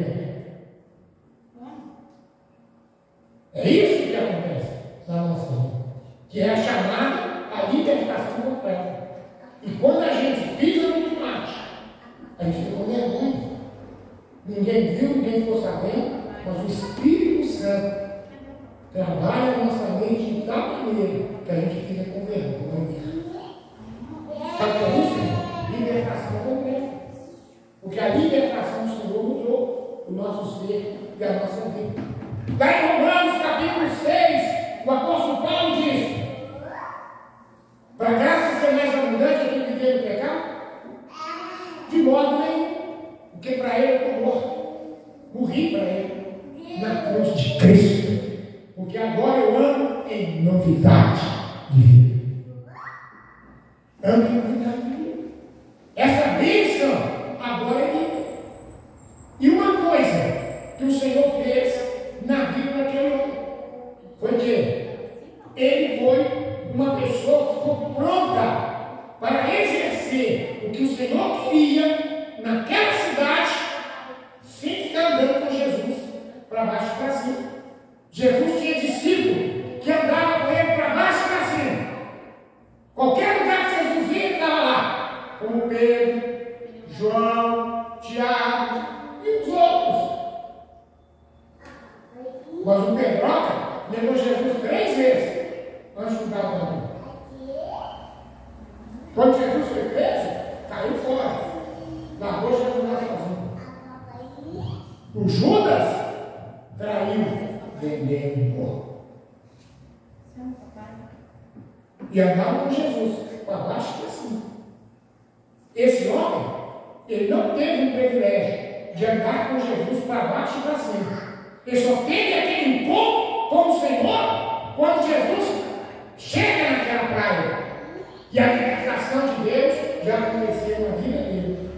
É isso que acontece na nossa vida, que é a chamada a libertação completa. E quando a gente pisa no tomate, a gente fica com vergonha. Ninguém viu, ninguém ficou sabendo, mas o Espírito Santo trabalha na nossa mente de tal maneira que a gente fica com vergonha. Sabe o que é isso? Libertação completa. Porque a libertação do Senhor mudou o nosso ser e a nossa vida. Lá em Romanos capítulo 6, o apóstolo Paulo diz: para graça ser mais abundante do que viver no pecado? De modo nenhum, porque para ele eu estou morto, morri para ele na cruz de Cristo, porque agora eu ando em novidade de vida. Ando em novidade de vida. Essa bênção agora é minha. E uma coisa que o Senhor fez na vida daquele homem foi que ele foi uma pessoa que ficou pronta para exercer o que o Senhor queria naquela cidade, sem ficar andando com Jesus para baixo e para cima. Jesus tinha discípulo que andava com ele para baixo e para cima. Qualquer lugar que Jesus ia, ele estava lá, como Pedro, João, Tiago e os outros. Mas o Pedroca levou Jesus 3 vezes antes de mudar o caminho. Quando Jesus foi preso, caiu fora. Largou Jesus lá sozinho. O Judas traiu, vendendo um pouco. E andava com Jesus, para baixo e para cima. Esse homem, ele não teve o privilégio de andar com Jesus para baixo e para cima. Ele só teve aquele encontro com o Senhor quando Jesus chega naquela praia. E a libertação de Deus já aconteceu na vida dele.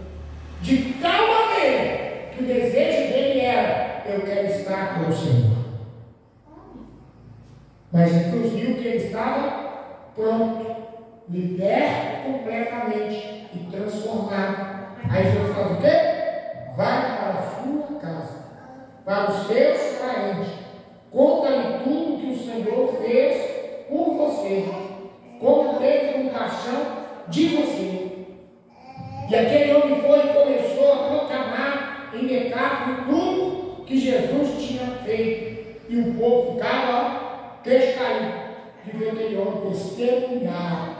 De tal maneira que o desejo dele era: eu quero estar com o Senhor. Mas Jesus viu que ele estava pronto, liberto completamente e transformado. Aí Jesus faz o quê? Vai para a sua casa, para os seus parentes, conta-lhe tudo que o Senhor fez por você, como teve compaixão de você. E aquele homem foi e começou a proclamar em Decápolis tudo que Jesus tinha feito. E o povo ficava queixo caído de ver aquele homem testemunhar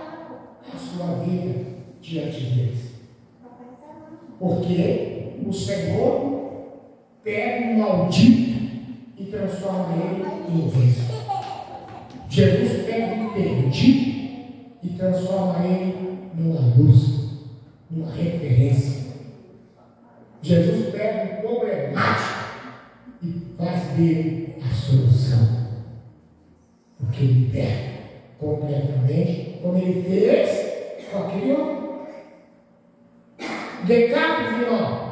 a sua vida diante deles. Porque o Senhor pega um maldito e transforma ele em bênção. Jesus pega um perdido e transforma ele numa luz, numa referência. Jesus pega um problemático e faz dele a solução. Porque ele liberta completamente, como ele fez com aquele homem. Decápolis, irmão.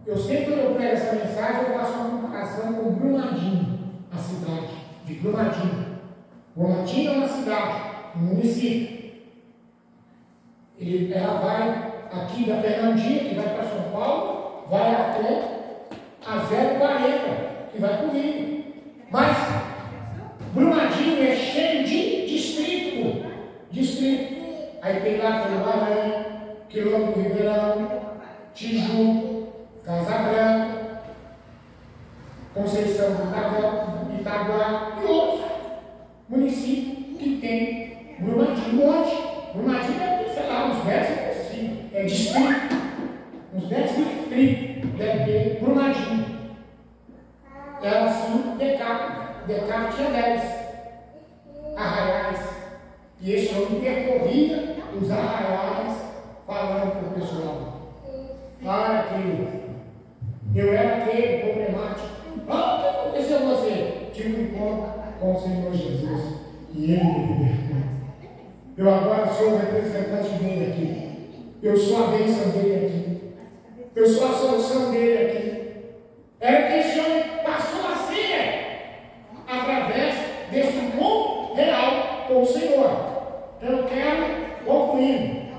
Eu sempre, quando eu prego essa mensagem, eu faço uma comparação com Brumadinho, a cidade de Brumadinho. Brumadinho é uma cidade, um município. Ela vai aqui da Fernandinha, que vai para São Paulo, vai até a 040, que vai para o Rio. Mas Brumadinho é cheio de distrito. Aí tem lá Aranha, Quilombo do Ribeirão, Tijuca, Casa Branca, Conceição do Itaguá e outros municípios que tem Brumadinho. Brumadinho é, sei lá, uns 10 distritos. Uns 10 distritos deve ter Brumadinho. Era assim, Decápolis tinha 10 arraiais. E esse homem percorria os arraiais falando para o pessoal. Olha aqui, eu era aquele problemático. Ah, o que aconteceu com você? Tive um encontro com o Senhor Jesus e Ele me libertou. Eu agora sou o representante dele aqui. Eu sou a bênção dele aqui. Eu sou a solução dele aqui. É que esse homem passou a ser através desse encontro real com o Senhor. Então eu quero concluir.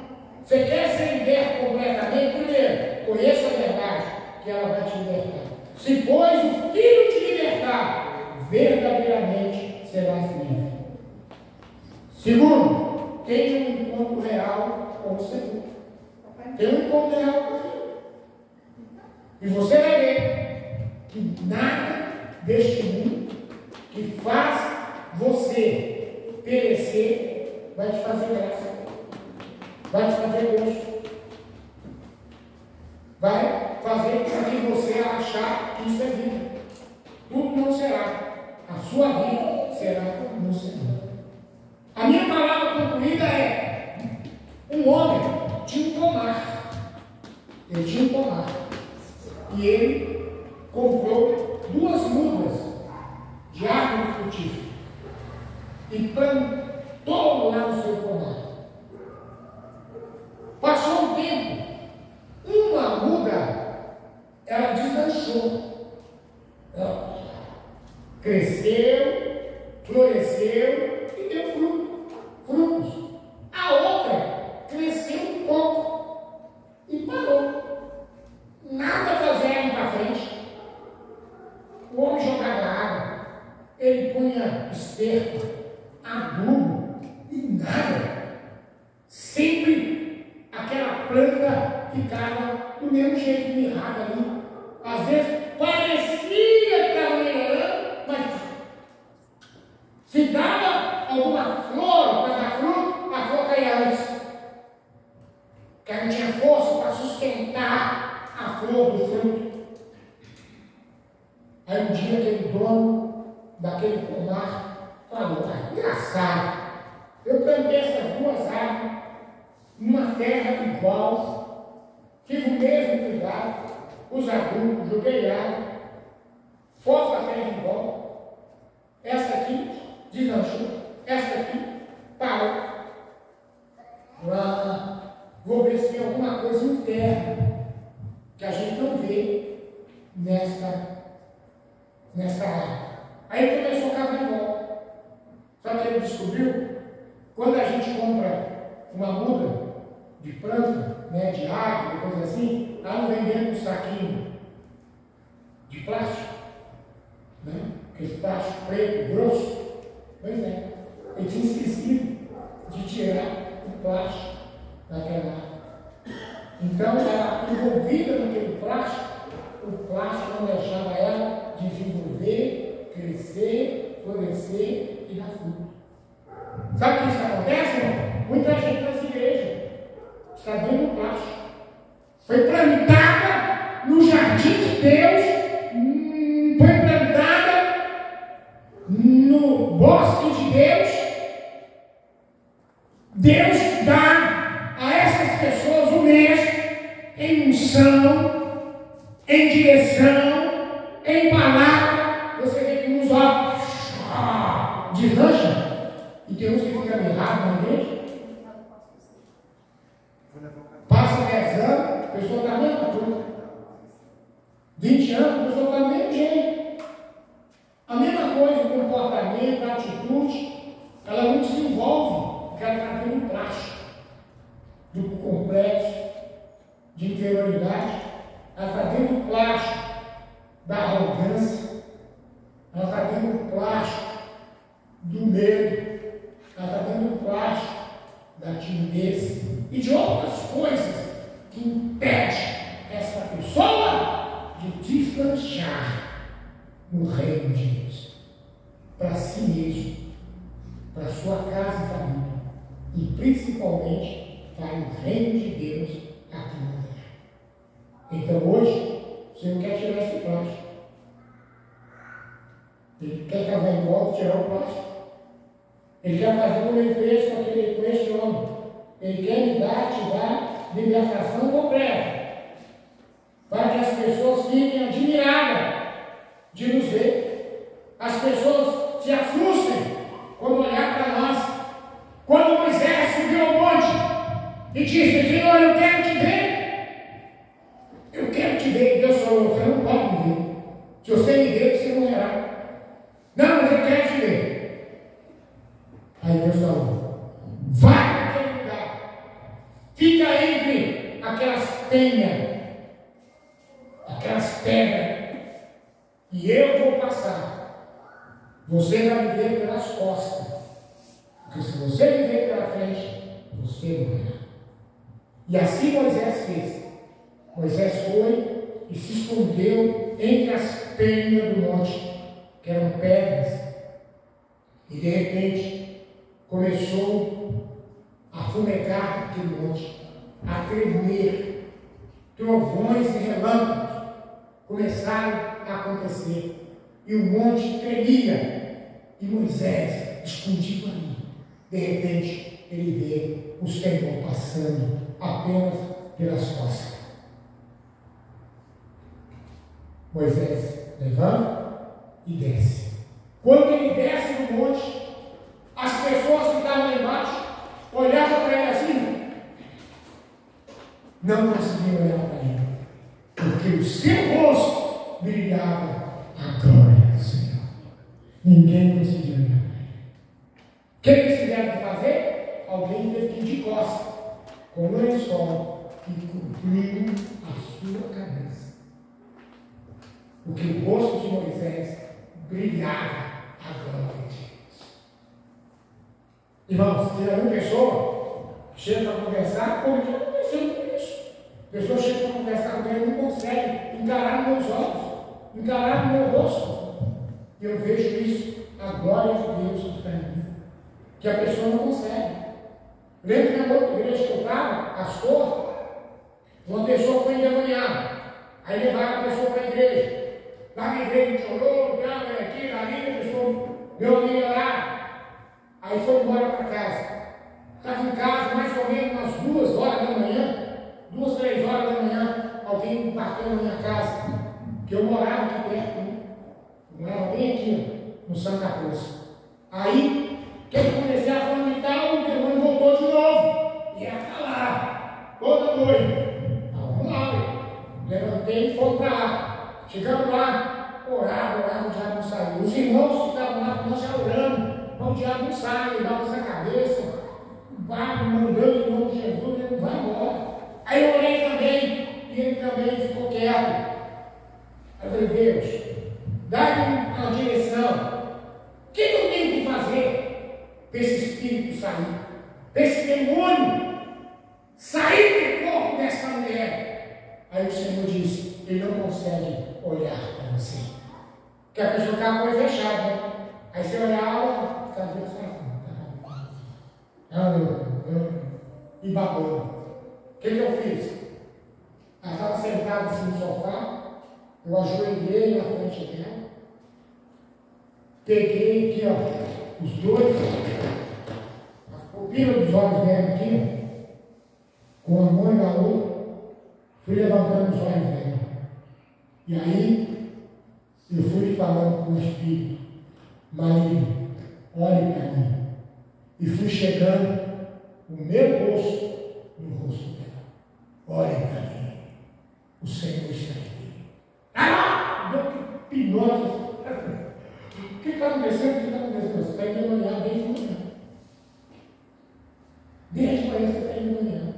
Você quer ser liberto completamente? Primeiro, conheça a verdade, que ela vai te libertar. Se pois o Filho te libertar, verdadeiramente serás livre. Segundo, tenha um encontro real com o Senhor. Tenha um encontro real com o Senhor. E você vai ver que nada deste mundo que faz você perecer vai te fazer graça. Vai te fazer gosto. Vai fazer para que você achar que isso é vida. Tudo não será. A sua vida será no Senhor. A minha palavra concluída é: um homem tinha um pomar. Ele tinha um pomar. E ele comprou 2 mudas de árvore frutífera e plantou lá no seu pomar. Passou um tempo, uma muda, ela deslanchou. Ela cresceu, floresceu e deu frutos. A outra cresceu um pouco e parou. Nada fazia ir para frente. O homem jogava água, ele punha esterco, adubo e nada. Sempre aquela planta ficava do mesmo jeito, mirrada ali. Às vezes parecia que estava melhorando, mas se dava alguma flor para dar fruto, a flor caía antes. Porque ela não tinha força para sustentar a flor do fruto. Aí um dia aquele dono daquele pomar falou: engraçado, eu plantei essas 2 árvores numa terra igual, tive o mesmo cuidado, os adubos, joguei água, foto a terra igual. Essa aqui deslanchou, essa aqui parou. Vou ver se tem alguma coisa interna que a gente não vê nessa área. Aí começou a cavar em volta. Sabe o que ele descobriu? Quando a gente compra uma muda de planta, né, de água, coisa assim, ela não vem dentro de um saquinho de plástico, né? Aquele plástico preto, grosso. Pois é, ele tinha esquecido de tirar o plástico daquela água. Então, ela envolvida naquele plástico, o plástico não deixava ela desenvolver, crescer, florescer e dar fruto. Sabe o que isso acontece, irmão? Muita gente nas igrejas está dentro do plástico. Foi plantada no jardim de Deus, foi plantada no bosque de Deus. Deus dá a essas pessoas o mesmo em unção, em direção, em palavra. Você vê que uns olhos deslancham e tem uns que ficam errados na igreja. Passa 10 anos, a pessoa está a mesma coisa. 20 anos, a pessoa está do mesmo jeito. A mesma coisa, o comportamento, a atitude, ela não se envolve, porque ela está dentro do plástico, do complexo, de inferioridade. Ela está dentro do plástico da arrogância, ela está dentro do plástico do medo, ela está dentro do plástico da timidez e de outras coisas que impedem essa pessoa de deslanchar no reino de Deus, para si mesmo, para sua casa e família, e principalmente para o reino de Deus aqui na terra. Então hoje, você não quer tirar esse plástico. Ele quer casar em volta e tirar o plástico. Ele quer fazer como ele fez com esse homem. Ele quer te dar libertação completa, para que as pessoas fiquem admiradas de nos ver. As pessoas se assustem quando olhar para nós. Quando Moisés subiu ao monte e disse: Senhor, eu quero te ver. Eu quero te ver. Deus falou: você não pode me ver. Se você me ver, você morrerá. Não, mas eu quero te ver. Aí Deus falou: vai para aquele lugar, fica entre aquelas penhas, aquelas pedras, e eu vou passar. Você vai me ver pelas costas, porque se você me ver pela frente, você morrerá. E assim Moisés fez. Moisés foi e se escondeu entre as penhas do monte, que eram pedras, e de repente começou a fumegar aquele monte, a tremer, trovões e relâmpagos começaram a acontecer, e o monte tremia, e Moisés escondido ali. De repente ele vê o Senhor passando apenas pelas costas. Moisés levanta e desce. Quando ele desce no monte, as pessoas que estavam lá embaixo olhavam para ele assim, não conseguiam olhar para ele, porque o seu rosto brilhava a glória do Senhor. Ninguém conseguia olhar para ele. O que eles tiveram que fazer? Alguém teve que ir de costas, com o lençol, e cobriu a sua cabeça, porque o rosto de Moisés brilhava a glória de Deus. Irmãos, se uma pessoa chega para conversar, como já aconteceu com isso? A pessoa chega para conversar com ele e não consegue encarar nos meus olhos, encarar no meu rosto. E eu vejo isso, a glória de Deus que está em mim, que a pessoa não consegue. Lembro que na outra igreja que eu estava, pastor, uma pessoa foi endemoniada. Aí levaram a pessoa para a igreja. Lá na igreja chorou, aqui, ali, a pessoa, meu amigo lá. Aí foi embora para casa. Estava em casa mais ou menos umas 2 horas da manhã, 2, 3 horas da manhã, alguém bateu na minha casa, que eu morava aqui perto, né? Eu morava bem aqui, no Santa Cruz. Aí, que eu comecei a vomitar, o demônio voltou de novo. E ia para lá, toda noite. Vamos lá, levantei e fomos para lá. Chegamos lá, orava, o diabo não saiu. Os irmãos que estavam lá, nós já oramos, o diabo não sai, ele dá nossa cabeça, vai mandando em nome de Jesus, ele não vai embora. Aí eu orei também, e ele também ficou quieto. Aí eu falei: Deus, dá-me uma direção. O que eu tenho que fazer para esse espírito sair? Para esse demônio sair do corpo dessa mulher? Aí o Senhor disse: ele não consegue olhar para você, porque a pessoa está com a coisa fechada, né? Aí você olhava, ficava assim, e babando. que eu fiz? Ela estava sentada assim no sofá, eu ajoelhei na frente dela, peguei aqui, ó, os dois, a pupila dos olhos dela aqui, ó, com a mão e a outra, fui levantando os olhos dela. E aí, eu fui falando com o Espírito, marido, olhe para mim. E fui chegando o meu rosto no rosto dela. Olhe para mim. O Senhor está aqui. Ah! Deu que pinote. O que está acontecendo? O que está acontecendo? Você está endemoniado desde manhã. Desde manhã você está endemoniado.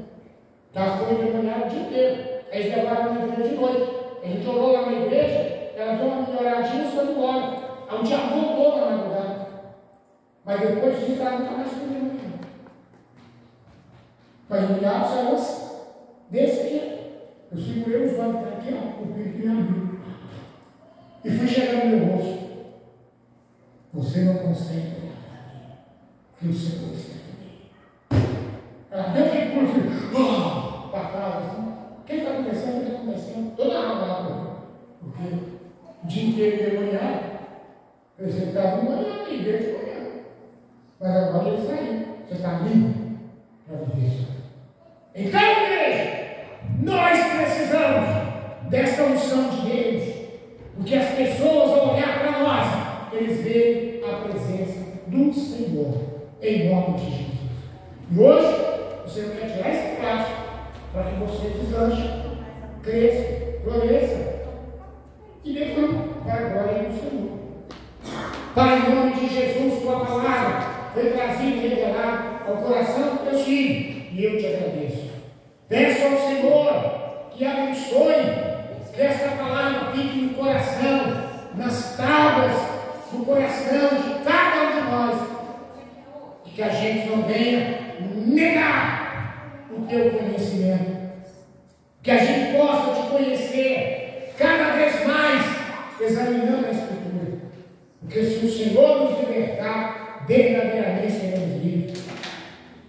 Já foi endemoniado o dia inteiro. Aí eles levaram na igreja de noite. A gente orou lá na igreja, ela deu uma melhoradinha e foi embora. Aí o diabo voltou na madrugada. Mas depois disso ela nunca mais foi endemoniada. Mas o diabo saiu desse jeito. Eu segurei os olhos aqui, ó, o Espírito me abriu. E fui chegando no meu rosto. Você não consegue olhar para mim, que o Senhor está aqui. Ela deu aquele pulo assim, para trás, assim. O que está acontecendo? O que está acontecendo? Toda a alma lá, porque o dia inteiro de manhã, eu estava de manhã, na igreja de manhã. Mas agora ele saiu. Você está livre para viver isso. Então, igreja, nós precisamos dessa unção de Deus, porque as pessoas, ao olhar para nós, eles veem a presença do Senhor, em nome de Jesus. E hoje, o Senhor quer tirar esse plástico para que você deslanche, cresça, floresça e dê fruto para a glória do Senhor. Pai, em nome de Jesus, tua palavra foi trazida e revelada ao coração do teu filho, e eu te agradeço. Peço ao Senhor que abençoe, que esta palavra fique no coração, nas tábuas do coração de cada um de nós, e que a gente não venha negar o teu conhecimento, que a gente possa te conhecer cada vez mais, examinando a Escritura, porque se o Senhor nos libertar, verdadeiramente seremos livres.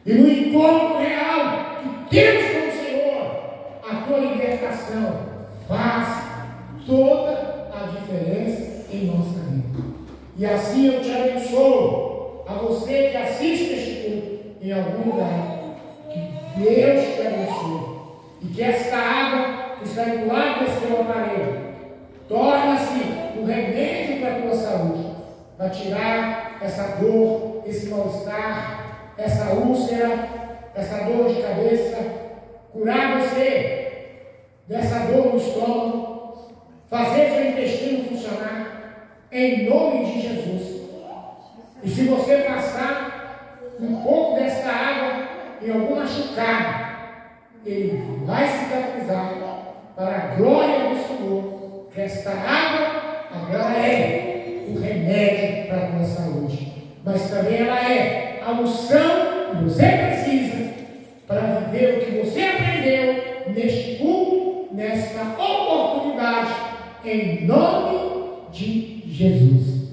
E no encontro real que temos com o Senhor, a tua libertação faz toda a diferença em nossa vida. E assim eu te abençoo, a você que assiste este culto em algum lugar, que Deus te abençoe, e que esta água que sai do lado desse teu aparelho torne-se um remédio para a tua saúde, para tirar essa dor, esse mal-estar, essa úlcera, essa dor de cabeça, curar você dessa dor no estômago, fazer seu intestino funcionar, em nome de Jesus. E se você passar um pouco dessa água em algum machucado, ele vai cicatrizar para a glória do Senhor, que esta água agora é o remédio para a tua saúde, mas também ela é a unção que você precisa para viver o que você aprendeu neste culto, nesta oportunidade, em nome de Jesus.